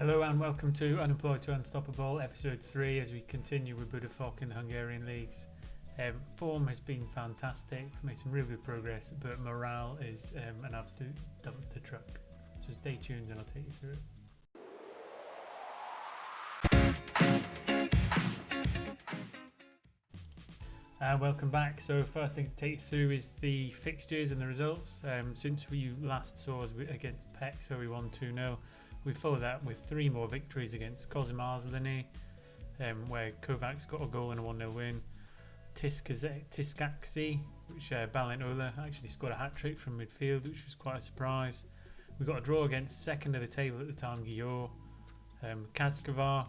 Hello and welcome to Unemployed to Unstoppable, episode 3, as we continue with Budafok in the Hungarian leagues. Form has been fantastic, we've made some real good progress, but morale is an absolute dumpster truck. So stay tuned and I'll take you through it. Welcome back. So first thing to take you through is the fixtures and the results. Since you last saw us against PEX where we won 2-0, we followed that with 3 more victories against Kozimarzlini, where Kovacs got a goal and a 1-0 win. Tiskaksi, which Balint Ola actually scored a hat-trick from midfield, which was quite a surprise. We got a draw against second of the table at the time, Győr. Kaskavar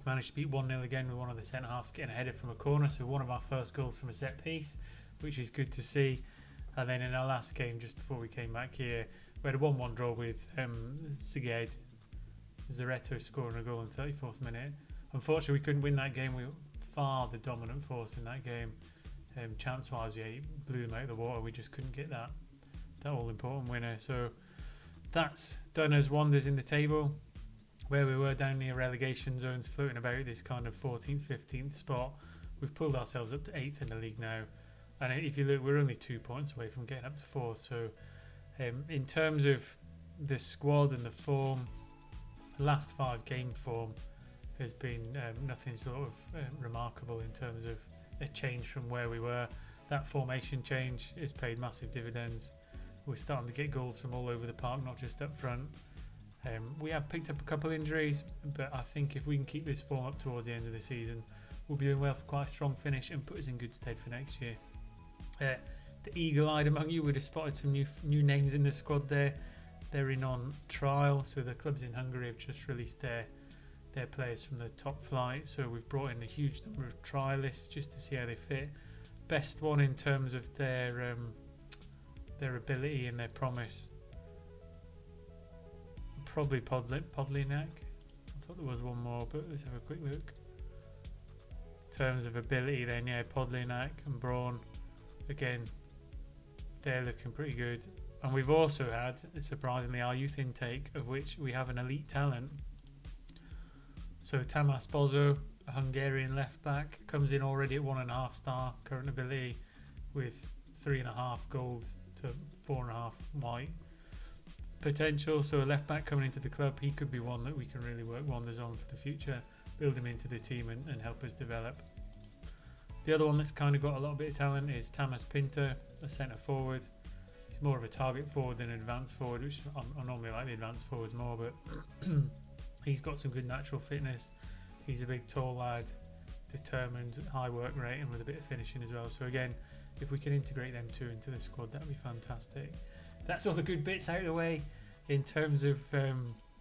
managed to beat 1-0 again with one of the centre-halves getting a header from a corner, so one of our first goals from a set-piece, which is good to see. And then in our last game, just before we came back here, we had a 1-1 draw with Szeged. Zaretto scoring a goal in the 34th minute. Unfortunately, we couldn't win that game. We were far the dominant force in that game. Chance-wise, we blew them out of the water. We just couldn't get that all-important winner. So that's done us wonders in the table, where we were down near relegation zones, floating about this kind of 14th, 15th spot. We've pulled ourselves up to 8th in the league now. And if you look, we're only 2 points away from getting up to 4th. So in terms of the squad and the form, the last 5 game form has been nothing sort of remarkable in terms of a change from where we were. That formation change has paid massive dividends. We're starting to get goals from all over the park, not just up front. We have picked up a couple injuries, but I think if we can keep this form up towards the end of the season, we'll be doing well for quite a strong finish and put us in good stead for next year. The eagle-eyed among you would have spotted some new names in the squad there. They're in on trial, so the clubs in Hungary have just released their players from the top flight. So we've brought in a huge number of trialists just to see how they fit. Best one in terms of their ability and their promise, probably Podlinak. I thought there was one more, but let's have a quick look. In terms of ability then, yeah, Podlinak and Braun, again, they're looking pretty good. And we've also had, surprisingly, our youth intake, of which we have an elite talent. So Tamás Bozo, a Hungarian left back, comes in already at 1.5 star current ability with 3.5 gold to 4.5 white potential. So a left back coming into the club, he could be one that we can really work wonders on for the future, build him into the team and help us develop. The other one that's kind of got a little bit of talent is Tamás Pinter, a centre forward. He's more of a target forward than an advanced forward, which I normally like the advanced forwards more, but he's got some good natural fitness. He's a big tall lad, determined, high work rate and with a bit of finishing as well. So again, if we can integrate them two into the squad, that'd be fantastic. That's all the good bits out of the way. In terms of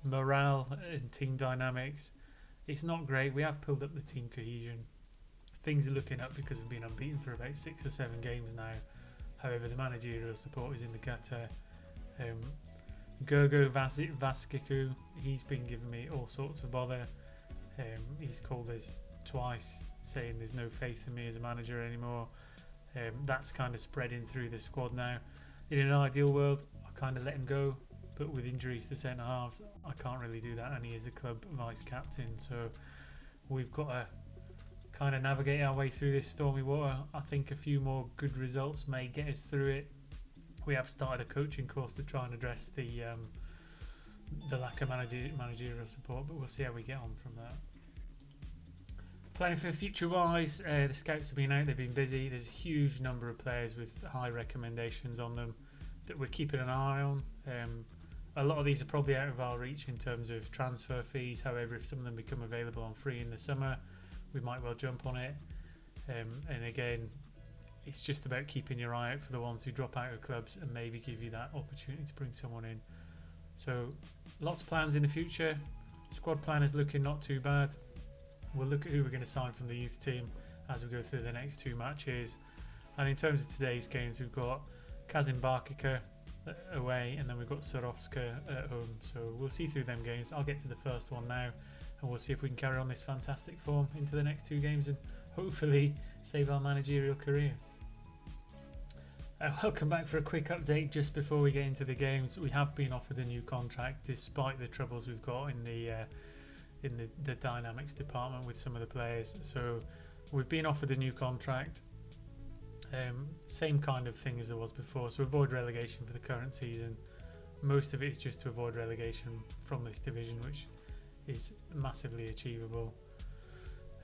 morale and team dynamics, it's not great. We have pulled up the team cohesion. Things are looking up because we've been unbeaten for about 6 or 7 games now. However, the managerial support is in the gutter. Gergo Vaskiku, he's been giving me all sorts of bother. He's called us twice, saying there's no faith in me as a manager anymore. That's kind of spreading through the squad now. In an ideal world, I kind of let him go, but with injuries to centre halves, I can't really do that, and he is the club vice captain. So we've got to kind of navigate our way through this stormy water. I think a few more good results may get us through it. We have started a coaching course to try and address the lack of managerial support, but we'll see how we get on from that. Planning for future wise, the scouts have been out, they've been busy. There's a huge number of players with high recommendations on them that we're keeping an eye on. A lot of these are probably out of our reach in terms of transfer fees. However, if some of them become available on free in the summer, we might well jump on it. And again, it's just about keeping your eye out for the ones who drop out of clubs and maybe give you that opportunity to bring someone in. So lots of plans in the future. Squad plan is looking not too bad. We'll look at who we're going to sign from the youth team as we go through the next 2 matches. And in terms of today's games, we've got Kazim Barkika away and then we've got Sorowska at home. So we'll see through them games. I'll get to the first one now and we'll see if we can carry on this fantastic form into the next 2 games and hopefully save our managerial career. Welcome back for a quick update just before we get into the games. We have been offered a new contract despite the troubles we've got in the dynamics department with some of the players. So we've been offered a new contract. Same kind of thing as there was before. So avoid relegation for the current season. Most of it is just to avoid relegation from this division, which is massively achievable.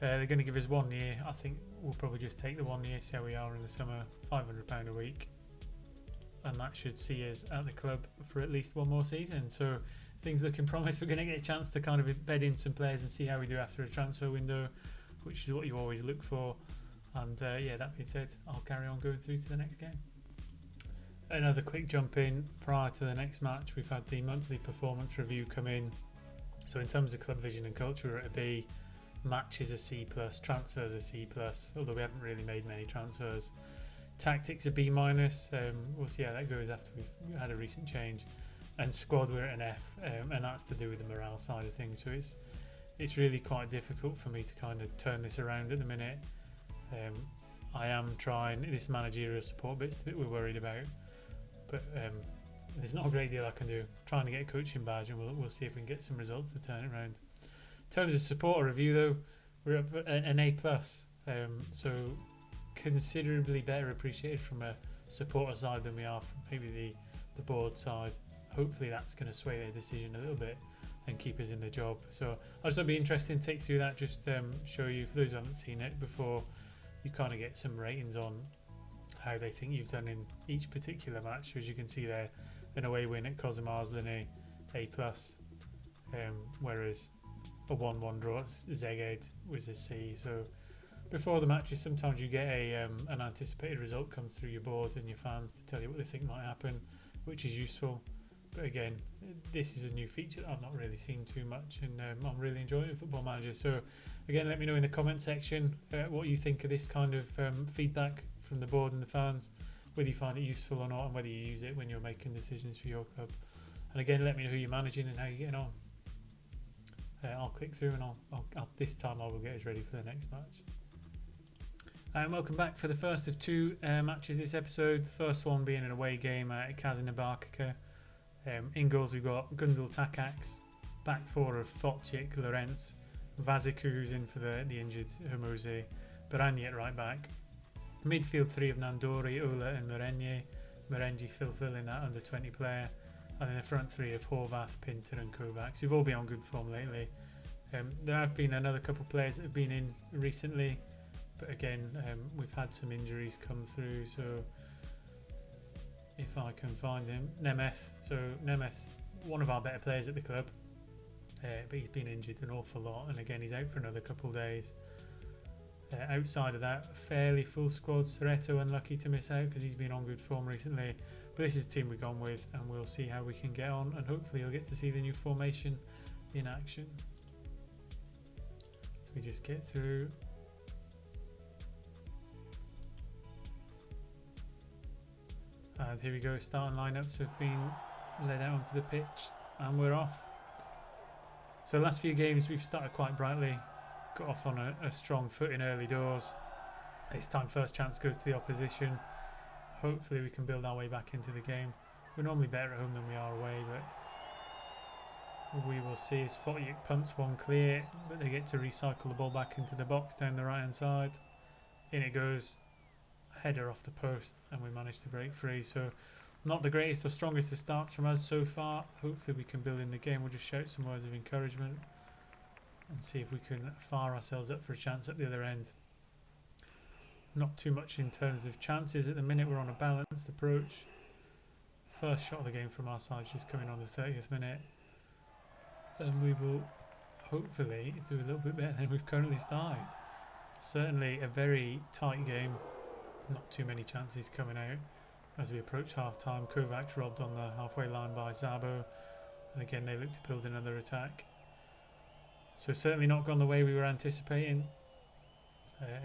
They're going to give us 1 year. I think we'll probably just take the 1 year, see how we are in the summer. £500 a week, and that should see us at the club for at least 1 more season. So things looking promised. We're going to get a chance to kind of bed in some players and see how we do after a transfer window, which is what you always look for. And yeah, that being said, I'll carry on going through to the next game. Another quick jump in prior to the next match. We've had the monthly performance review come in. So in terms of club vision and culture, we're at a B. Match is a C+, transfers a C+, although we haven't really made many transfers. Tactics a B-. We'll see how that goes after we've had a recent change. And squad, we're at an F, and that's to do with the morale side of things. So it's really quite difficult for me to kind of turn this around at the minute. I am trying this managerial support bits that we're worried about, but there's not a great deal I can do. Trying to get a coaching badge, and we'll see if we can get some results to turn it around. In terms of supporter review, though, we're up an A+, so considerably better appreciated from a supporter side than we are from maybe the board side. Hopefully that's going to sway their decision a little bit and keep us in the job. So I just thought it'd be interesting to take through that, just show you, for those who haven't seen it before, you kind of get some ratings on how they think you've done in each particular match. So as you can see there, an away win at Kozamarzlini, A+, whereas a 1-1 draw at Szeged was a C. So before the matches, sometimes you get an anticipated result comes through your board and your fans to tell you what they think might happen, which is useful. But again, this is a new feature that I've not really seen too much, and I'm really enjoying Football Manager. So again, let me know in the comment section what you think of this kind of feedback from the board and the fans, whether you find it useful or not, and whether you use it when you're making decisions for your club. And again, let me know who you're managing and how you're getting on. I'll click through, and I'll this time I will get us ready for the next match. And welcome back for the first of 2 matches this episode. The first one being an away game at Kazanabarkaka. In goals we've got Gundel Takacs, back 4 of Fotchik, Lorenz, Vaziku, who's in for the injured Hermose, Barani at right back. Midfield 3 of Nandori, Ola and Merengi fulfilling that under 20 player. And then the front 3 of Horvath, Pinter and Kovacs, who've all been on good form lately. There have been another couple of players that have been in recently, but again, we've had some injuries come through, so if I can find him, Nemeth. So Nemeth, one of our better players at the club, but he's been injured an awful lot, and again he's out for another couple of days. Outside of that, fairly full squad. Soreto unlucky to miss out because he's been on good form recently. But this is the team we've gone with, and we'll see how we can get on, and hopefully you'll get to see the new formation in action. So we just get through. And here we go, starting lineups have been led out onto the pitch, and we're off. So the last few games we've started quite brightly, got off on a strong foot in early doors. This time first chance goes to the opposition. Hopefully we can build our way back into the game. We're normally better at home than we are away, but we will see as Fotchik pumps one clear, but they get to recycle the ball back into the box down the right hand side. In it goes, header off the post, and we manage to break free. So not the greatest or strongest of starts from us so far. Hopefully we can build in the game. We'll just shout some words of encouragement and see if we can fire ourselves up for a chance at the other end. Not too much in terms of chances at the minute. We're on a balanced approach. First shot of the game from our side just coming on the 30th minute, and we will hopefully do a little bit better than we've currently started. Certainly a very tight game, not too many chances coming out as we approach half time. Kovacs robbed on the halfway line by Szabo, and again they look to build another attack. So certainly not gone the way we were anticipating,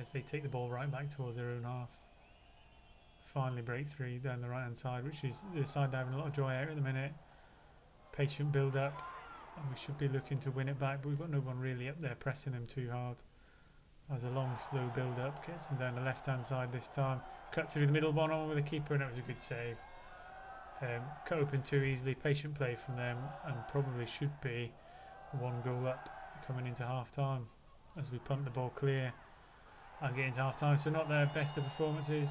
as they take the ball right back towards their own half. Finally break free down the right hand side, which is the side they're having a lot of joy out at the minute. Patient build up, and we should be looking to win it back, but we've got no one really up there pressing them too hard. As a long slow build up gets them down the left hand side this time. cut through the middle, one-on-one with the keeper, and it was a good save. Cut open too easily, patient play from them, and probably should be 1 goal up coming into half-time as we punt the ball clear and get into half-time. So not their best of performances,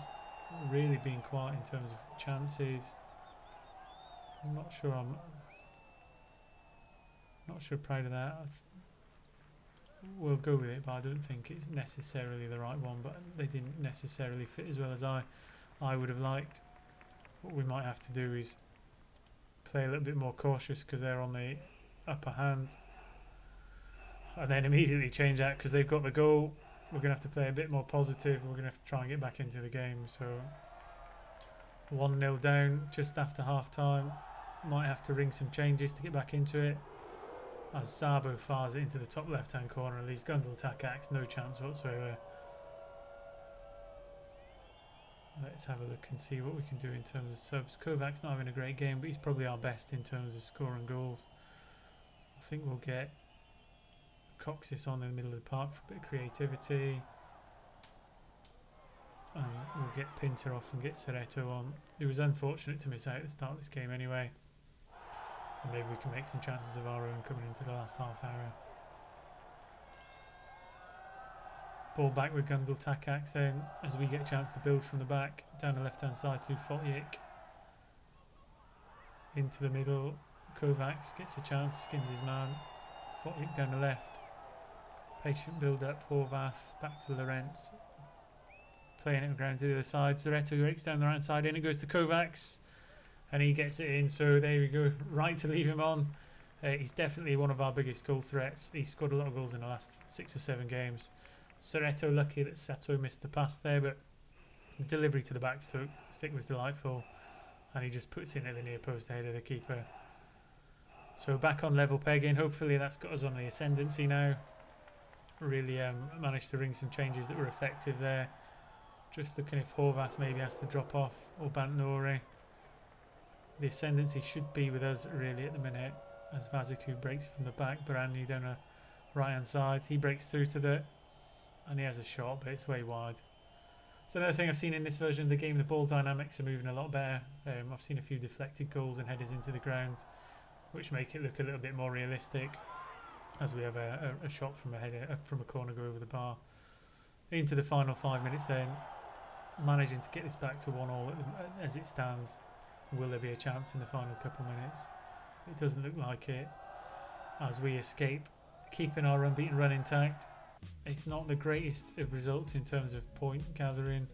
really being quiet in terms of chances. I'm not sure proud of that. We'll go with it, but I don't think it's necessarily the right one. But they didn't necessarily fit as well as I would have liked. What we might have to do is play a little bit more cautious because they're on the upper hand, and then immediately change that because they've got the goal. We're going to have to play a bit more positive. We're going to have to try and get back into the game. So 1-0 down just after half time. Might have to ring some changes to get back into it, as Sabo fires it into the top left hand corner and leaves Gundel Takacs no chance whatsoever. Let's have a look and see what we can do in terms of subs. Kovac's not having a great game, but he's probably our best in terms of scoring goals. I think we'll get Coxis on in the middle of the park for a bit of creativity. And we'll get Pinter off and get Soretto on. It was unfortunate to miss out at the start of this game anyway. And maybe we can make some chances of our own coming into the last half hour. Ball back with Gundel Takacs then, as we get a chance to build from the back down the left hand side to Fotyik. Into the middle, Kovacs gets a chance, skins his man. Fotyik down the left. Patient build up, Horvath back to Lorentz. Playing it around to the other side. Soretto breaks down the right side, in it goes to Kovacs. And he gets it in, so there we go. Right to leave him on. He's definitely one of our biggest goal threats. He's scored a lot of goals in the last 6 or 7 games. Soretto lucky that Sato missed the pass there, but the delivery to the back stick was delightful, and he just puts it in at the near post ahead of the keeper. So back on level pegging. Hopefully that's got us on the ascendancy now. Really managed to ring some changes that were effective there. Just looking if Horvath maybe has to drop off, or Bantnori. The ascendancy should be with us really at the minute, as Vaziku breaks from the back. Barani down the right hand side. He breaks through to the, and he has a shot, but it's way wide. So another thing I've seen in this version of the game, the ball dynamics are moving a lot better. I've seen a few deflected goals and headers into the ground, which make it look a little bit more realistic, as we have a shot from a header from a corner go over the bar. Into the final 5 minutes then, managing to get this back to 1-1 as it stands. Will there be a chance in the final couple minutes? It doesn't look like it, as we escape, keeping our unbeaten run intact. It's not the greatest of results in terms of point gathering,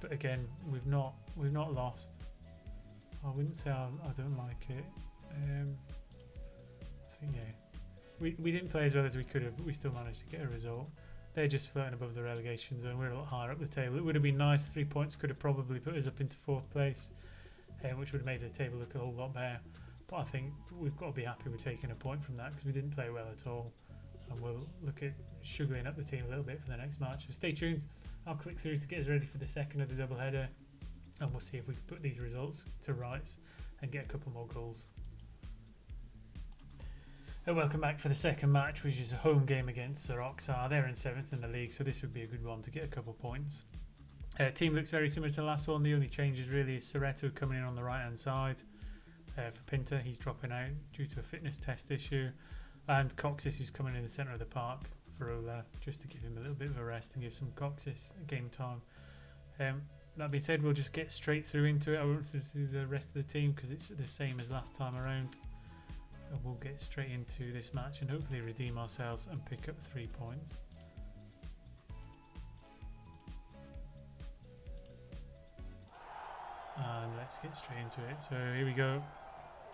but again, we've not lost. I wouldn't say I don't like it. I think we didn't play as well as we could have, but we still managed to get a result. They're just floating above the relegation zone. We're a lot higher up the table. It would have been nice. 3 points could have probably put us up into 4th place, which would have made the table look a whole lot better. But I think we've got to be happy with taking a point from that, because we didn't play well at all. And we'll look at sugaring up the team a little bit for the next match. So stay tuned. I'll click through to get us ready for the second of the double header, and we'll see if we can put these results to rights and get a couple more goals. Welcome back for the second match, which is a home game against Soroxa. They're in 7th in the league, so this would be a good one to get a couple points. Team looks very similar to the last one. The only changes really is Soretto coming in on the right hand side for Pinter. He's dropping out due to a fitness test issue. And Coxis, who's coming in the centre of the park for Ola, just to give him a little bit of a rest and give some Coxis game time. That being said, we'll just get straight through into it. I won't do the rest of the team because it's the same as last time around. And we'll get straight into this match and hopefully redeem ourselves and pick up 3 points. And let's get straight into it. So here we go.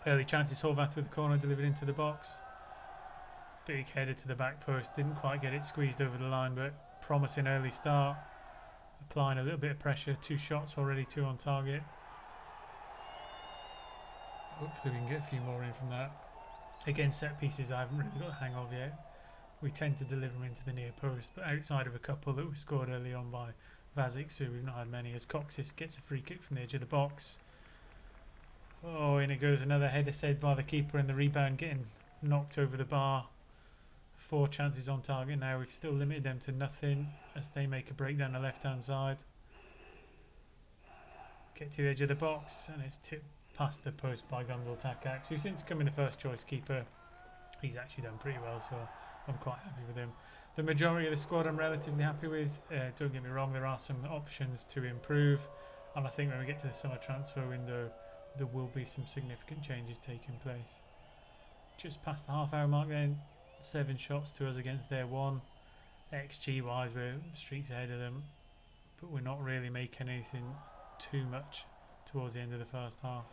Early chances, Horvath with the corner delivered into the box. Big header to the back post, didn't quite get it squeezed over the line, but promising early start. Applying a little bit of pressure, 2 shots already, 2 on target. Hopefully we can get a few more in from that. Again, set pieces I haven't really got the hang of yet. We tend to deliver them into the near post, but outside of a couple that were scored early on by Vazic, so we've not had many, as Coxis gets a free kick from the edge of the box. Oh, in it goes, another header saved by the keeper, and the rebound getting knocked over the bar. 4 chances on target now. We've still limited them to nothing as they make a break down the left hand side. Get to the edge of the box, and it's tipped past the post by Gundel Takak, who since becoming the first choice keeper, he's actually done pretty well, so I'm quite happy with him. The majority of the squad I'm relatively happy with. Don't get me wrong, there are some options to improve, and I think when we get to the summer transfer window, there will be some significant changes taking place. Just past the half-hour mark then, 7 shots to us against their 1. XG wise, we're streaks ahead of them, but we're not really making anything too much towards the end of the first half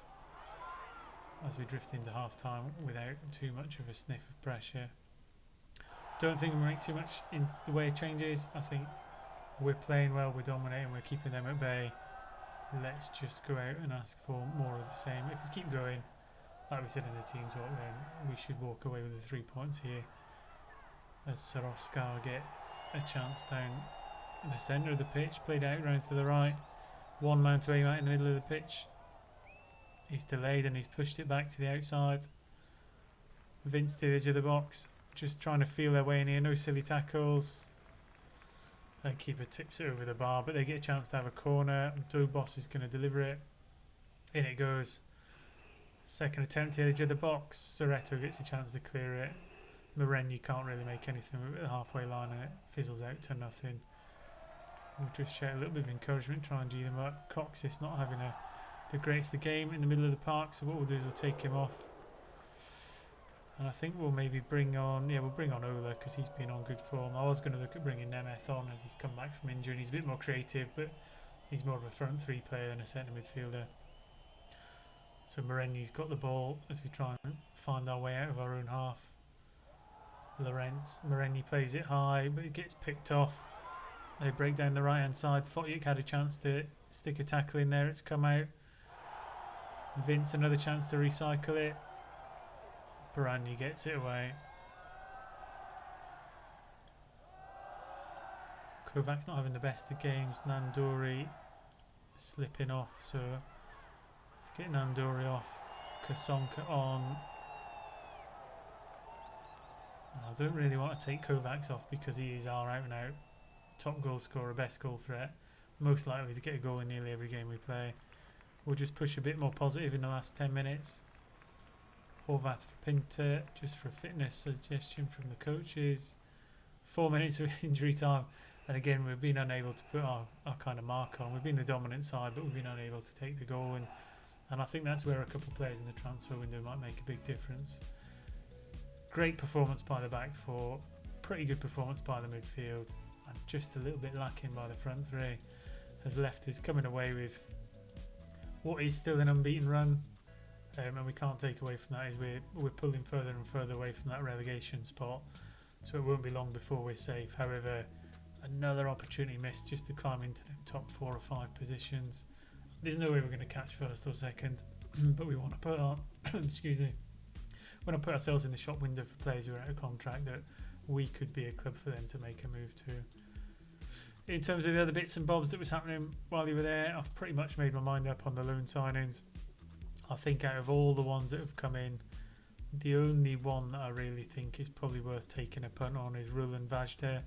as we drift into half time without too much of a sniff of pressure. Don't think we'll make too much in the way of changes. I think we're playing well, we're dominating, we're keeping them at bay. Let's just go out and ask for more of the same. If we keep going, like we said in the team talk, then we should walk away with the 3 points here, as Soroskar get a chance down the centre of the pitch, played out round to the right. One man to aim at in the middle of the pitch. He's delayed and he's pushed it back to the outside. Vince to the edge of the box, just trying to feel their way in here. No silly tackles. And keeper tips it over the bar, but they get a chance to have a corner. Dobos is going to deliver it. In it goes. Second attempt to the edge of the box. Soretto gets a chance to clear it. Moren, you can't really make anything with the halfway line, and it fizzles out to nothing. We'll just shout a little bit of encouragement, try and G them up. Cox is not having the greatest of the game in the middle of the park, so what we'll do is we'll take him off. And I think we'll maybe bring on, we'll bring on Ola because he's been on good form. I was going to look at bringing Nemeth on as he's come back from injury and he's a bit more creative, but he's more of a front 3 player than a centre midfielder. So Moreni's got the ball as we try and find our way out of our own half. Moreni plays it high, but it gets picked off. They break down the right hand side. Fotyuk had a chance to stick a tackle in there, it's come out. Vince another chance to recycle it. Barani gets it away. Kovac's not having the best of games. Nandori slipping off, so let's get Nandori off. Kasonka on. I don't really want to take Kovacs off because he is our out and out top goal scorer, best goal threat, most likely to get a goal in nearly every game we play. We'll just push a bit more positive in the last 10 minutes. Horvath for Pinter, just for a fitness suggestion from the coaches. 4 minutes of injury time, and again we've been unable to put our kind of mark on. We've been the dominant side, but we've been unable to take the goal, and I think that's where a couple of players in the transfer window might make a big difference. Great performance by the back four, pretty good performance by the midfield, and just a little bit lacking by the front 3 has left us coming away with what is still an unbeaten run. And we can't take away from that is we're pulling further and further away from that relegation spot, so it won't be long before we're safe. However, another opportunity missed just to climb into the top 4 or 5 positions. There's no way we're going to catch first or second, but we want to put our excuse me, we want to put ourselves in the shop window for players who are out of contract that we could be a club for them to make a move to. In terms of the other bits and bobs that was happening while you were there, I've pretty much made my mind up on the loan signings. I think out of all the ones that have come in, the only one that I really think is probably worth taking a punt on is Roland Vajda.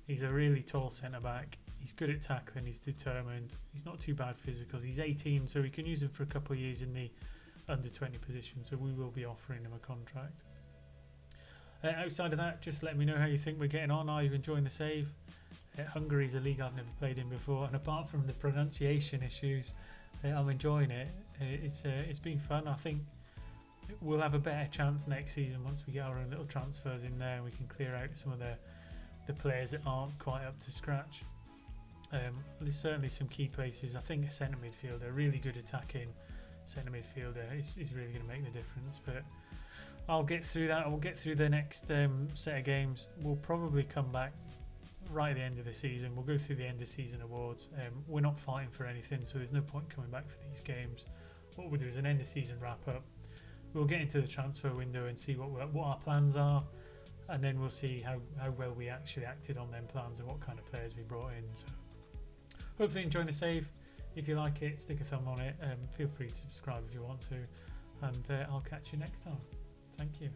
He's a really tall centre-back. He's good at tackling, he's determined. He's not too bad physical. He's 18, so we can use him for a couple of years in the under-20 position, so we will be offering him a contract. Outside of that, just let me know how you think we're getting on. Are you enjoying the save? Hungary's a league I've never played in before, and apart from the pronunciation issues, I'm enjoying it. It's been fun. I think we'll have a better chance next season once we get our own little transfers in there and we can clear out some of the players that aren't quite up to scratch. There's certainly some key places. I think a centre midfielder, really good attacking centre midfielder, is really going to make the difference. But I'll get through that. We'll get through the next set of games. We'll probably come back right at the end of the season. We'll go through the end of season awards. We're not fighting for anything, so there's no point coming back for these games. What we'll do is an end of season wrap up. We'll get into the transfer window and see what our plans are, and then we'll see how well we actually acted on them plans and what kind of players we brought in. So hopefully enjoying the save. If you like it, stick a thumb on it. Feel free to subscribe if you want to, and I'll catch you next time. Thank you.